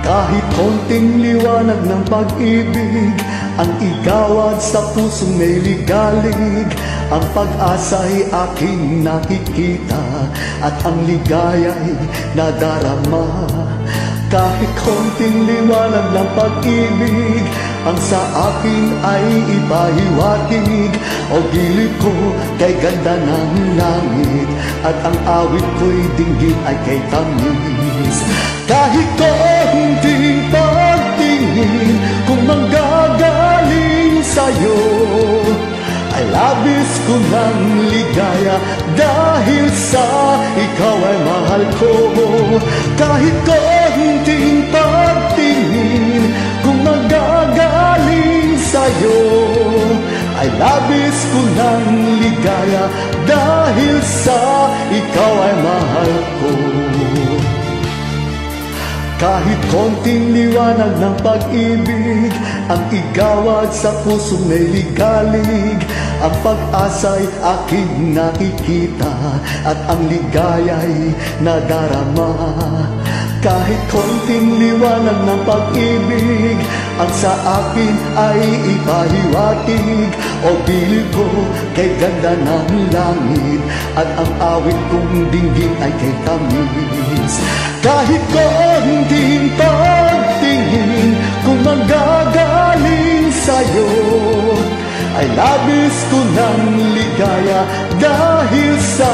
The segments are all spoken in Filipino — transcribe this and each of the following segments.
Kahit konting liwanag ng pag-ibig ang igawad sa pusong may ligalig. Ang pag-asa'y aking nakikita at ang ligaya'y nadarama. Kahit konting liwanag ng pag-ibig ang sa akin ay ipahiwatig. O gilid ko kay ganda ng langit at ang awit ko'y dinggin ay kay tamis. Kahit konting pagtingin kung manggagaling sa'yo ay labis ko ng ligaya dahil sa ikaw ay mahal ko. Kahit konting pagtingin kung manggagaling sa'yo ay labis ko ng ligaya dahil sa ikaw ay mahal ko. Kahit konting liwanag ng pag-ibig ang igawad sa pusong may ligalig. Ang pag-asa'y aking nakikita at ang ligaya'y nadarama. Kahit konting liwanag ng pag-ibig ang sa akin ay ipahiwatig. O bilib ko kay ganda ng langit at ang awit kong dinggin ay kay tamis. Kahit konting pagtingin kung manggagaling sa'yo ay labis ko ng ligaya dahil sa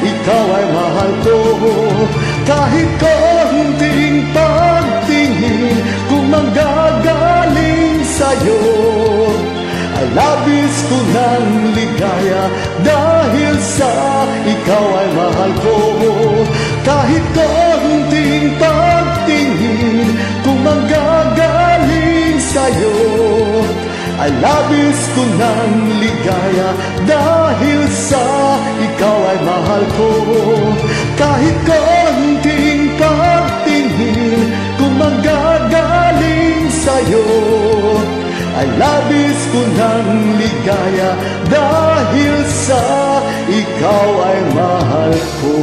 ikaw ay mahal ko. Kahit konting pagtingin kung manggagaling sa'yo ay labis ko ng ligaya dahil sa ikaw ay mahal ko. Kahit konting pagtingin kung manggagaling sa'yo ay labis ko ng ligaya dahil sa ikaw ay mahal ko. Kahit konting pagtingin kung manggagaling sa'yo ay labis ko ng ligaya dahil sa ikaw ay mahal ko.